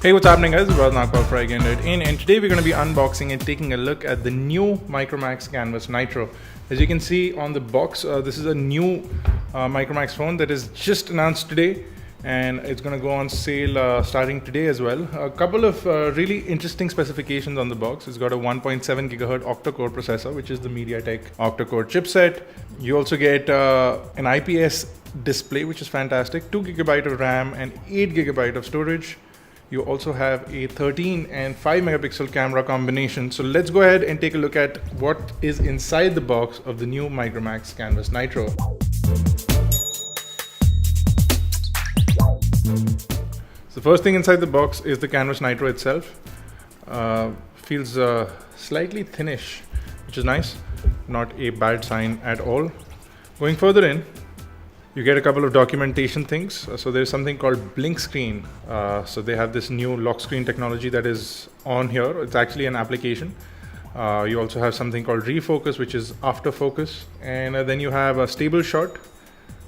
Hey, what's happening guys? It's Narkov for again and today we're going to be unboxing and taking a look at the new Micromax Canvas Nitro. As you can see on the box, this is a new Micromax phone that is just announced today, and it's going to go on sale starting today as well. A couple of really interesting specifications on the box. It's got a 1.7 gigahertz octa-core processor, which is the MediaTek octa-core chipset. You also get an IPS display, which is fantastic, 2 GB of RAM and 8 GB of storage. You also have a 13 and 5 megapixel camera combination. So let's go ahead and take a look at what is inside the box of the new Micromax Canvas Nitro. So the first thing inside the box is the Canvas Nitro itself. Feels slightly thinnish, which is nice. Not a bad sign at all. Going further in, you get a couple of documentation things. So there's something called blink screen. So they have this new lock screen technology that is on here. It's actually an application. You also have something called refocus, which is after focus. And then you have a stable shot,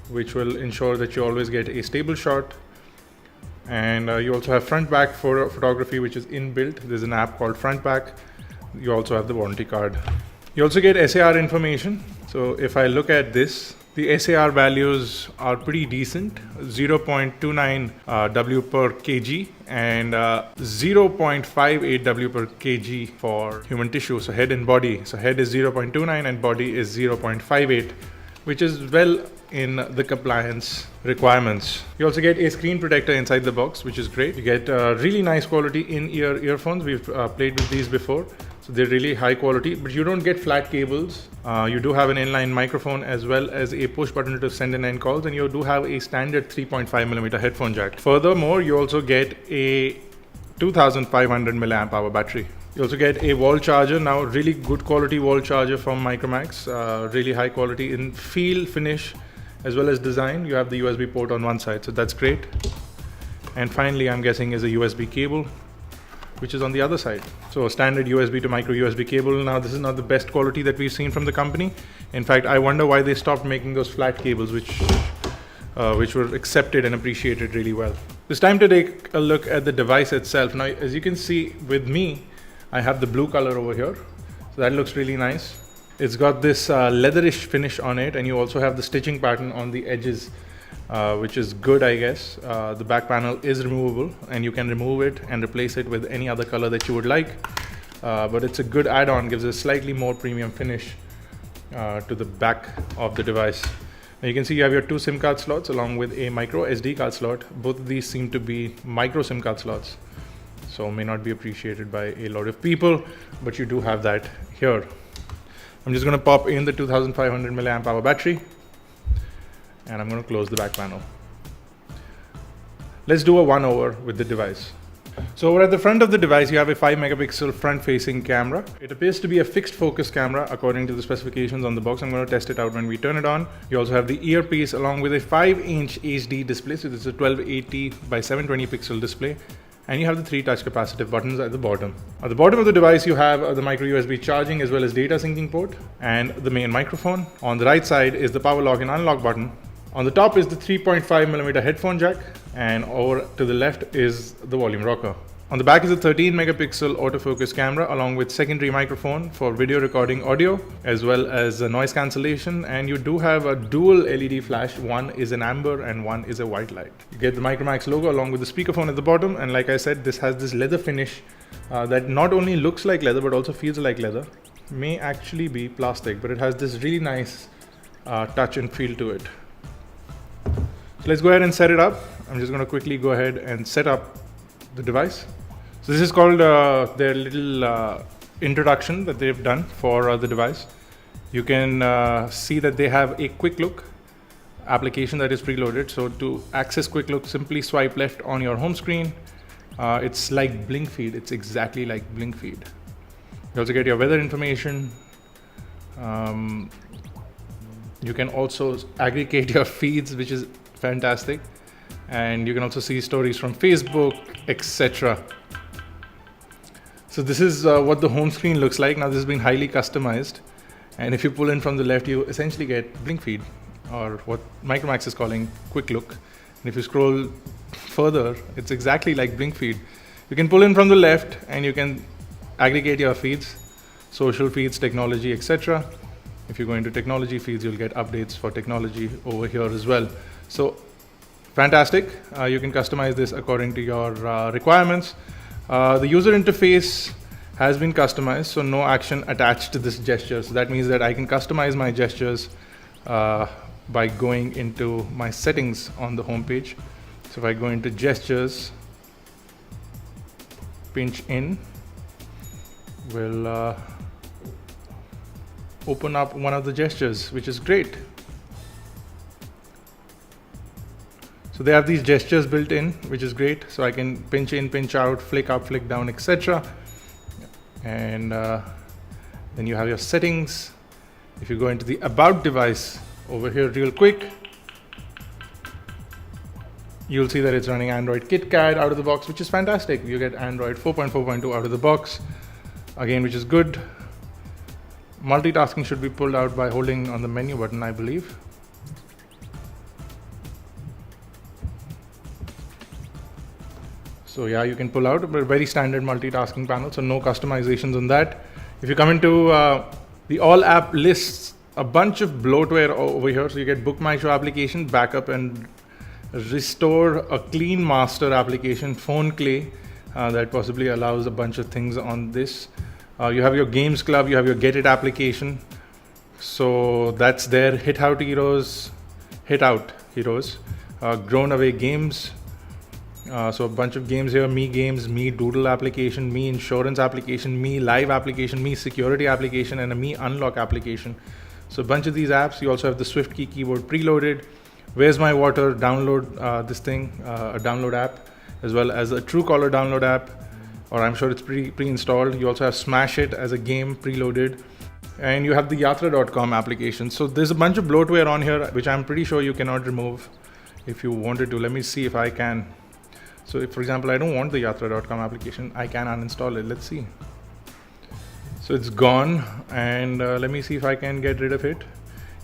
which will ensure that you always get a stable shot. And you also have front back for photography, which is inbuilt. There's an app called front back. You also have the warranty card. You also get SAR information. So if I look at this, the SAR values are pretty decent, 0.29 W per kg and 0.58 W per kg for human tissue, so head and body. So head is 0.29 and body is 0.58, which is well in the compliance requirements. You also get a screen protector inside the box, which is great. You get really nice quality in-ear earphones. We've played with these before. So they're really high quality, but you don't get flat cables. You do have an inline microphone as well as a push button to send and end calls, and you do have a standard 3.5mm headphone jack. Furthermore, you also get a 2500 milliamp hour battery. You also get a wall charger. Now, really good quality wall charger from Micromax. Really high quality in feel, finish, as well as design. You have the USB port on one side, so that's great. And finally, I'm guessing is a USB cable, which is on the other side. So a standard USB to micro USB cable. Now this is not the best quality that we've seen from the company. In fact, I wonder why they stopped making those flat cables, which were accepted and appreciated really well. It's time to take a look at the device itself. Now, as you can see with me, I have the blue color over here. So that looks really nice. It's got this leatherish finish on it, and you also have the stitching pattern on the edges, which is good, I guess. The back panel is removable, and you can remove it and replace it with any other color that you would like. But it's a good add-on, gives a slightly more premium finish to the back of the device. Now you can see you have your 2 SIM card slots along with a micro SD card slot. Both of these seem to be micro SIM card slots, so may not be appreciated by a lot of people, but you do have that here. I'm just going to pop in the 2500 milliamp hour battery, and I'm going to close the back panel. Let's do a one over with the device. So over at the front of the device, you have a 5 megapixel front facing camera. It appears to be a fixed focus camera according to the specifications on the box. I'm going to test it out when we turn it on. You also have the earpiece along with a 5-inch HD display. So this is a 1280 by 720 pixel display. And you have the 3 touch capacitive buttons at the bottom. At the bottom of the device, you have the micro USB charging as well as data syncing port and the main microphone. On the right side is the power lock and unlock button. On the top is the 3.5mm headphone jack, and over to the left is the volume rocker. On the back is a 13 megapixel autofocus camera along with secondary microphone for video recording audio as well as noise cancellation, and you do have a dual LED flash. One is an amber and one is a white light. You get the Micromax logo along with the speakerphone at the bottom, and like I said, this has this leather finish that not only looks like leather but also feels like leather. May actually be plastic, but it has this really nice touch and feel to it. So let's go ahead and set it up. I'm just going to quickly go ahead and set up the device. So this is called their little introduction that they've done for the device. You can see that they have a quick look application that is preloaded. So to access quick look, simply swipe left on your home screen. It's like blink feed. It's exactly like blink feed. You also get your weather information. You can also aggregate your feeds, which is fantastic, and you can also see stories from Facebook, etc. So this is what the home screen looks like. Now this has been highly customized, and if you pull in from the left, you essentially get blink feed, or what Micromax is calling quick look. And if you scroll further, it's exactly like blink feed. You can pull in from the left and you can aggregate your feeds, social feeds, technology, etc. If you go into technology feeds, you'll get updates for technology over here as well. So fantastic. You can customize this according to your requirements. The user interface has been customized, so no action attached to this gesture. So that means that I can customize my gestures by going into my settings on the home page. So if I go into gestures, pinch in will open up one of the gestures, which is great. So they have these gestures built in, which is great. So I can pinch in, pinch out, flick up, flick down, etc. And then you have your settings. If you go into the about device over here real quick, you'll see that it's running Android KitKat out of the box, which is fantastic. You get Android 4.4.2 out of the box, again, which is good. Multitasking should be pulled out by holding on the menu button, I believe. So yeah, you can pull out, but very standard multitasking panel, so no customizations on that. If you come into the all app lists, a bunch of bloatware over here. So you get Book My Show application, backup and restore a clean master application, phone clay, that possibly allows a bunch of things on this. You have your games club, you have your get it application. So that's there. Hit out heroes, grown away games. So a bunch of games here, Me Games, Me Doodle application, Me Insurance application, Me Live application, Me Security application, and a Me Unlock application. So a bunch of these apps. You also have the SwiftKey keyboard preloaded. Where's My Water, download this thing, a download app, as well as a Truecaller download app, or I'm sure it's pre-installed. You also have Smash It as a game preloaded. And you have the Yatra.com application. So there's a bunch of bloatware on here, which I'm pretty sure you cannot remove if you wanted to. Let me see if I can. So if, for example, I don't want the Yatra.com application, I can uninstall it. Let's see. So it's gone, and let me see if I can get rid of it.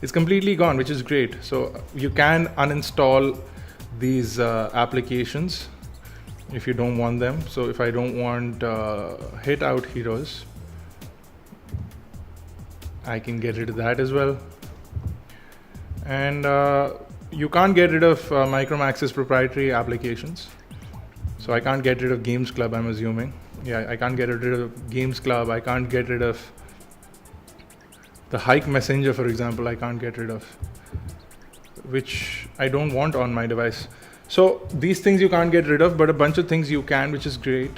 It's completely gone, which is great. So you can uninstall these applications if you don't want them. So if I don't want Hit Out Heroes, I can get rid of that as well. And you can't get rid of Micromax's proprietary applications. So I can't get rid of Games Club, I'm assuming. Yeah, I can't get rid of Games Club. I can't get rid of the Hike Messenger, for example. I can't get rid of, which I don't want on my device. So these things you can't get rid of, but a bunch of things you can, which is great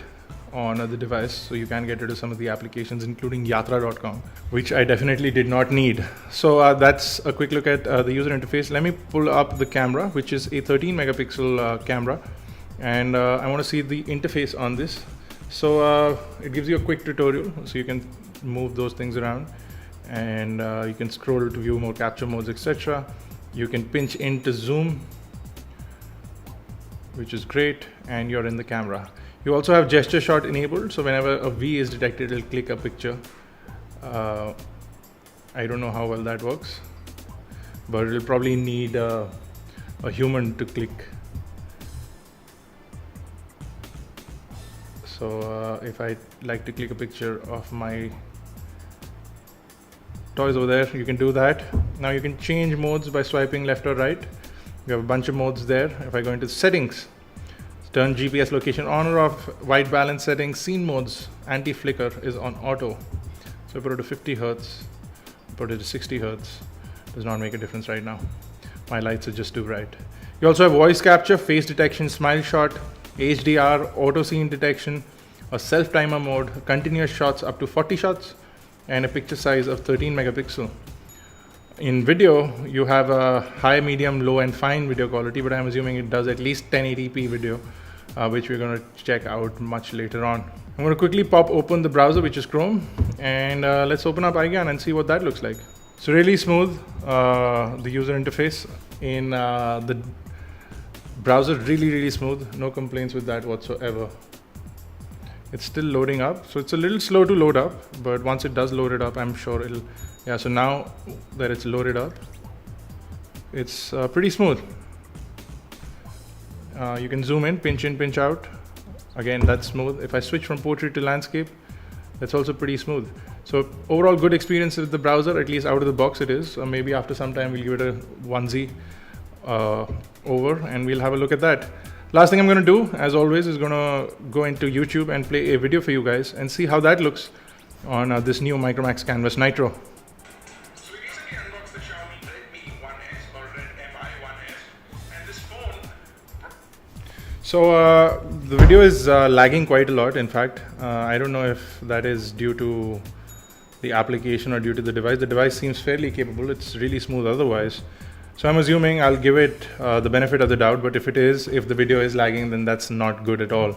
on the device. So you can get rid of some of the applications, including Yatra.com, which I definitely did not need. So that's a quick look at the user interface. Let me pull up the camera, which is a 13 megapixel camera. And I want to see the interface on this. So it gives you a quick tutorial, so you can move those things around, and you can scroll to view more capture modes, etc. You can pinch in to zoom, which is great, and you're in the camera. You also have gesture shot enabled, so whenever a V is detected, it'll click a picture. I don't know how well that works, but it'll probably need a human to click. So if I like to click a picture of my toys over there, you can do that. Now you can change modes by swiping left or right. You have a bunch of modes there. If I go into settings, turn GPS location on or off, white balance settings, scene modes, anti-flicker is on auto. So I put it to 50 Hertz, put it to 60 Hertz. Does not make a difference right now. My lights are just too bright. You also have voice capture, face detection, smile shot, HDR, auto scene detection, a self timer mode, continuous shots up to 40 shots, and a picture size of 13 megapixel. In video, you have a high, medium, low, and fine video quality, but I'm assuming it does at least 1080p video, which we're going to check out much later on. I'm going to quickly pop open the browser, which is Chrome, and let's open up iGyan and see what that looks like. So really smooth, the user interface in the browser, really smooth, no complaints with that whatsoever. It's still loading up, so it's a little slow to load up, but once it does load it up, I'm sure it'll, yeah, so now that it's loaded up, it's pretty smooth. You can zoom in, pinch out, Again, that's smooth. If I switch from portrait to landscape, that's also pretty smooth. So overall good experience with the browser, at least out of the box it is. Maybe after some time we'll give it a onesie over and we'll have a look at that. Last thing I'm going to do, as always, is going to go into YouTube and play a video for you guys and see how that looks on this new Micromax Canvas Nitro. So we recently unboxed the Xiaomi Redmi 1S or Redmi 1S, and this phone. So the video is lagging quite a lot. In fact, I don't know if that is due to the application or due to the device. The device seems fairly capable. It's really smooth otherwise. So I'm assuming I'll give it the benefit of the doubt, but if the video is lagging, then that's not good at all.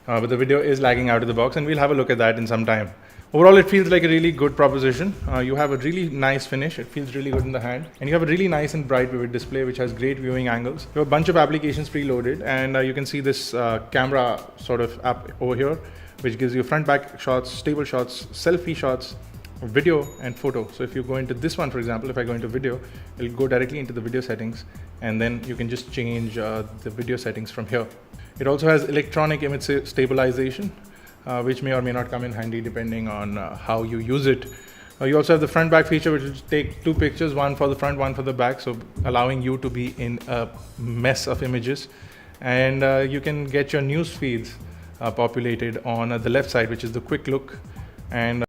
But the video is lagging out of the box, and we'll have a look at that in some time. Overall, it feels like a really good proposition. You have a really nice finish. It feels really good in the hand. And you have a really nice and bright vivid display, which has great viewing angles. You have a bunch of applications preloaded, and you can see this camera sort of app over here, which gives you front back shots, stable shots, selfie shots, video and photo. So if you go into this one, for example, if I go into video, it'll go directly into the video settings, and then you can just change the video settings from here. It also has electronic image stabilization, which may or may not come in handy depending on how you use it. You also have the front back feature, which will take 2 pictures, one for the front, one for the back, so allowing you to be in a mess of images. And you can get your news feeds populated on the left side, which is the quick look, and